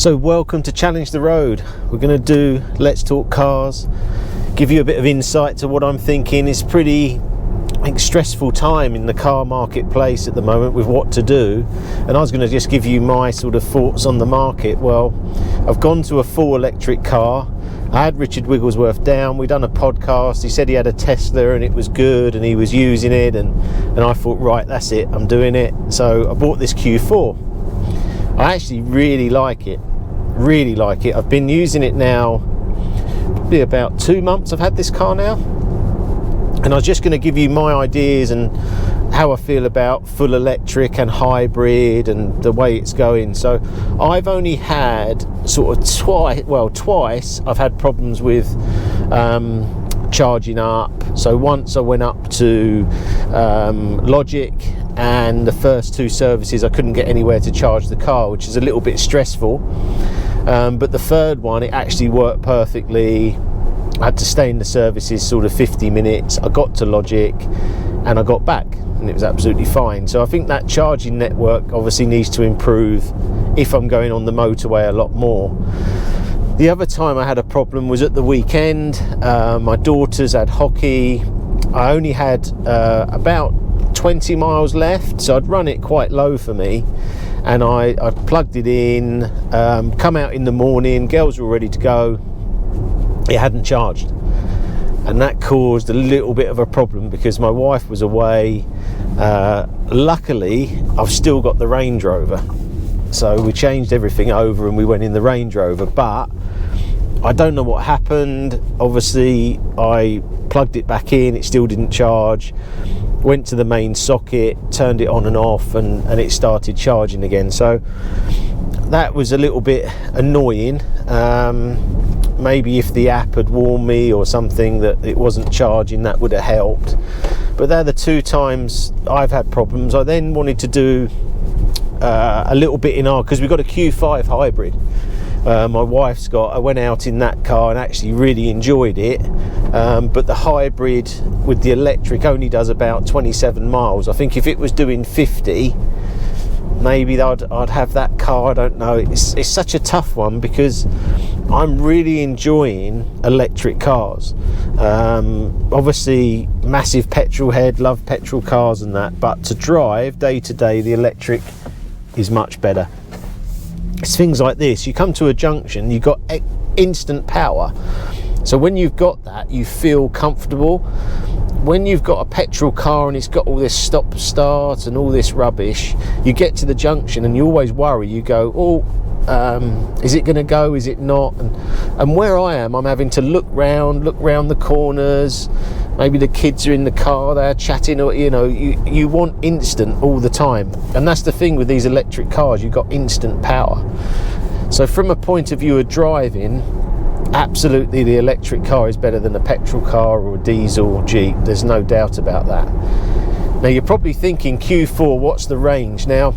So welcome to Challenge the Road. We're going to do Let's Talk Cars, give you a bit of insight to what I'm thinking. It's pretty stressful time in the car marketplace at the moment with what to do, and I was going to just give you my sort of thoughts on the market. Well, I've gone to a full electric car. I had Richard Wigglesworth down, we'd done a podcast, he said he had a Tesla and it was good and he was using it, and I thought, right, that's it, I'm doing it. So I bought this Q4. I actually really like it. I've been using it now probably about 2 months. I've had this car now, and I was just going to give you my ideas and how I feel about full electric and hybrid and the way it's going. So I've only had sort of twice I've had problems with charging up. So once I went up to Logic, and the first two services I couldn't get anywhere to charge the car, which is a little bit stressful. But the third one, it actually worked perfectly. I had to stay in the services sort of 50 minutes. I got to Logic and I got back and it was absolutely fine. So I think that charging network obviously needs to improve if I'm going on the motorway a lot more. The other time I had a problem was at the weekend. My daughters had hockey. I only had about 20 miles left, so I'd run it quite low for me, and I plugged it in, come out in the morning, girls were ready to go, it hadn't charged, and that caused a little bit of a problem because my wife was away. Luckily I've still got the Range Rover, so we changed everything over and we went in the Range Rover, but I don't know what happened. Obviously I plugged it back in, it still didn't charge. Went to the main socket, turned it on and off, and it started charging again. So that was a little bit annoying. Maybe if the app had warned me or something that it wasn't charging, that would have helped. But they're the two times I've had problems. I then wanted to do a little bit in because we've got a Q5 hybrid. My wife's got, I went out in that car and actually really enjoyed it, but the hybrid with the electric only does about 27 miles. I think if it was doing 50, maybe I'd have that car. I don't know. It's such a tough one because I'm really enjoying electric cars. Obviously massive petrol head, love petrol cars and that, but to drive day to day, the electric is much better. It's things like this. You come to a junction, you've got instant power. So when you've got that, you feel comfortable. When you've got a petrol car and it's got all this stop start and all this rubbish, you get to the junction and you always worry. You go, is it going to go? Is it not? And where I am, I'm having to look round the corners. Maybe the kids are in the car, they're chatting, or you want instant all the time. And that's the thing with these electric cars, you've got instant power. So from a point of view of driving, absolutely the electric car is better than a petrol car or a diesel or Jeep. There's no doubt about that. Now you're probably thinking, Q4, what's the range? Now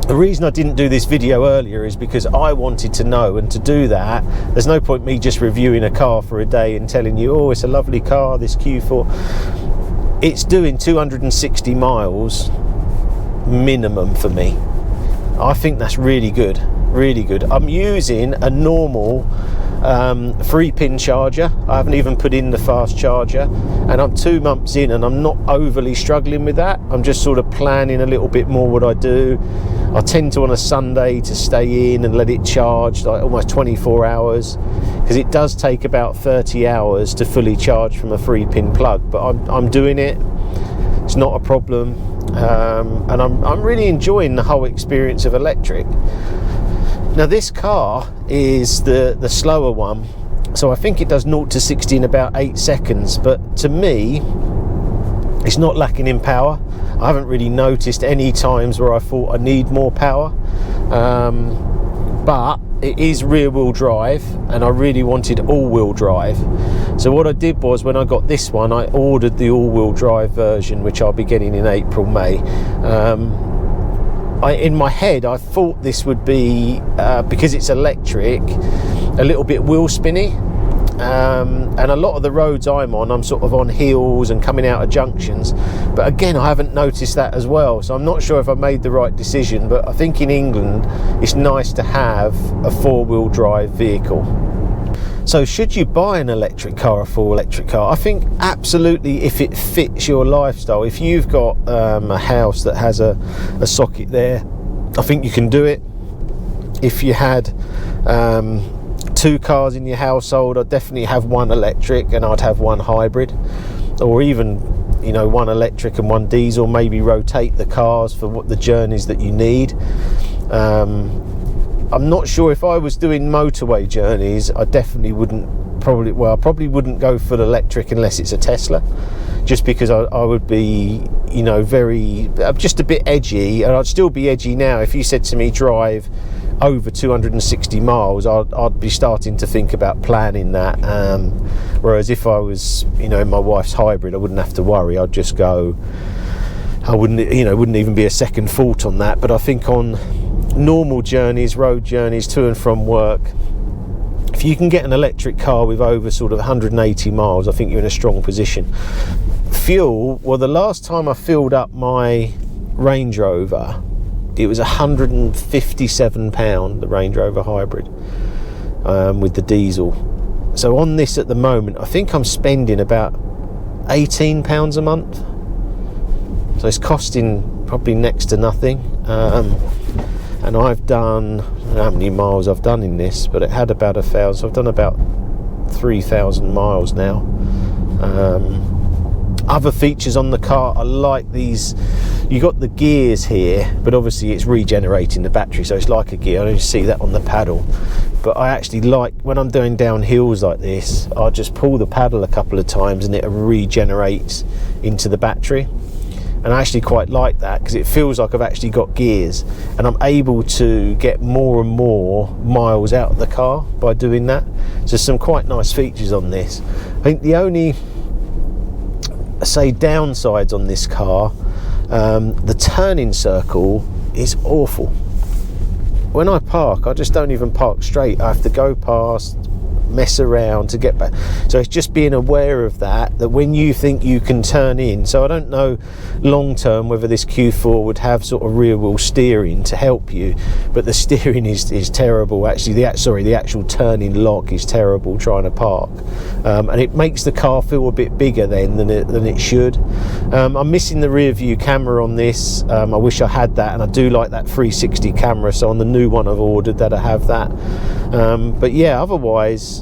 the reason I didn't do this video earlier is because I wanted to know, and to do that, there's no point me just reviewing a car for a day and telling you, oh, it's a lovely car, this Q4. It's doing 260 miles minimum for me. I think that's really good, really good. I'm using a normal 3-pin charger. I haven't even put in the fast charger, and I'm 2 months in and I'm not overly struggling with that. I'm just sort of planning a little bit more what I do. I tend to on a Sunday to stay in and let it charge like almost 24 hours, because it does take about 30 hours to fully charge from a 3-pin plug, but I'm doing it. It's not a problem, and I'm really enjoying the whole experience of electric. Now this car is the slower one, so I think it does 0 to 60 in about 8 seconds, but to me it's not lacking in power. I haven't really noticed any times where I thought I need more power, but it is rear wheel drive and I really wanted all wheel drive. So what I did was, when I got this one, I ordered the all wheel drive version, which I'll be getting in April, May. In my head I thought this would be, because it's electric, a little bit wheel spinny, and a lot of the roads I'm sort of on hills and coming out of junctions, but again I haven't noticed that as well, so I'm not sure if I made the right decision. But I think in England it's nice to have a four-wheel drive vehicle. So should you buy an electric car, a full electric car? I think absolutely, if it fits your lifestyle. If you've got a house that has a socket there, I think you can do it. If you had two cars in your household, I'd definitely have one electric and I'd have one hybrid, or even, you know, one electric and one diesel. Maybe rotate the cars for what the journeys that you need. I'm not sure if I was doing motorway journeys, I definitely wouldn't, probably wouldn't go full electric unless it's a Tesla, just because I would be, you know, just a bit edgy, and I'd still be edgy now. If you said to me drive over 260 miles, I'd be starting to think about planning that. Whereas if I was, you know, in my wife's hybrid, I wouldn't have to worry. I'd just go. I wouldn't even be a second thought on that. But I think on normal journeys, road journeys to and from work, if you can get an electric car with over sort of 180 miles, I think you're in a strong position. Fuel, well, the last time I filled up my Range Rover, it was £157, the Range Rover hybrid, with the diesel. So on this at the moment, I think I'm spending about £18 a month. So it's costing probably next to nothing. And I've done, I don't know how many miles I've done in this, but it had about 1,000. So I've done about 3,000 miles now. Other features on the car, I like these. You got the gears here, but obviously it's regenerating the battery, so it's like a gear. I don't see that on the paddle, but I actually like, when I'm doing down hills like this, I'll just pull the paddle a couple of times and it regenerates into the battery. And I actually quite like that, because it feels like I've actually got gears, and I'm able to get more and more miles out of the car by doing that. So some quite nice features on this. I think the only, say, downsides on this car, the turning circle is awful. When I park, I just don't even park straight. I have to go past, mess around to get back. So it's just being aware of that when you think you can turn in. So I don't know long term whether this Q4 would have sort of rear wheel steering to help you, but the steering is terrible. Actually, the actual turning lock is terrible trying to park, and it makes the car feel a bit bigger than it should. I'm missing the rear view camera on this. I wish I had that, and I do like that 360 camera, so on the new one I've ordered that I have that. But yeah, otherwise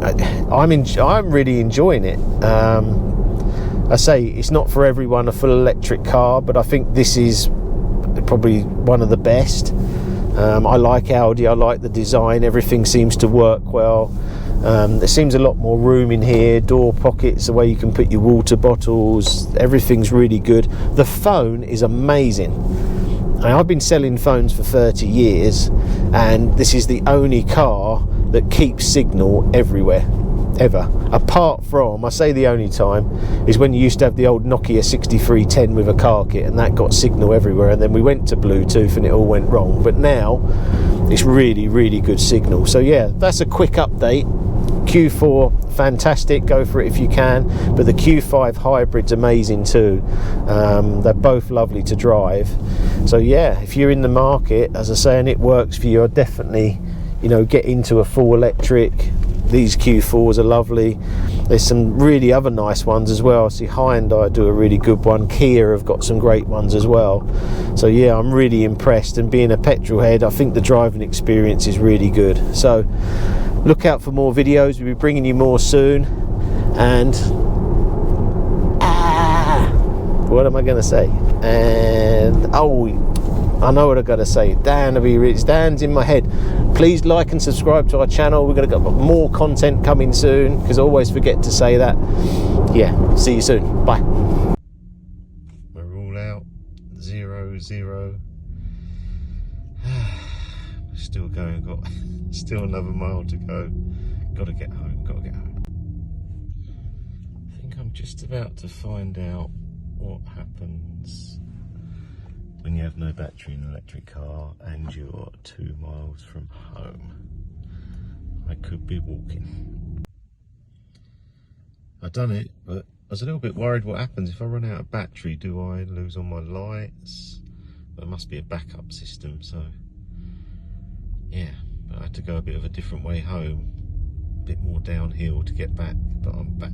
I'm really enjoying it. I say it's not for everyone, a full electric car, but I think this is probably one of the best. I like Audi, I like the design, everything seems to work well. There seems a lot more room in here, door pockets, the way you can put your water bottles, everything's really good. The phone is amazing. I've been selling phones for 30 years, and this is the only car that keeps signal everywhere, ever. Apart from, I say the only time, is when you used to have the old Nokia 6310 with a car kit, and that got signal everywhere, and then we went to Bluetooth and it all went wrong. But now, it's really, really good signal. So yeah, that's a quick update. Q4, fantastic, go for it if you can, but the Q5 hybrid's amazing too. They're both lovely to drive. So yeah, if you're in the market, as I say, and it works for you, I'd definitely, you know, get into a full electric. These Q4s are lovely. There's some really other nice ones as well. I see Hyundai do a really good one. Kia have got some great ones as well. So yeah, I'm really impressed, and being a petrol head, I think the driving experience is really good. So look out for more videos. We'll be bringing you more soon. And what am I going to say? And I know what I've got to say. Dan's in my head. Please like and subscribe to our channel. We're going to get more content coming soon, because I always forget to say that. Yeah, see you soon. Bye. We're all out. 0-0. Still going. Got still another mile to go. Got to get home. I think I'm just about to find out what happens when you have no battery in an electric car and you're 2 miles from home. I could be walking. I done it, but I was a little bit worried what happens if I run out of battery. Do I lose all my lights? There must be a backup system, so yeah. But I had to go a bit of a different way home, a bit more downhill to get back, but I'm back.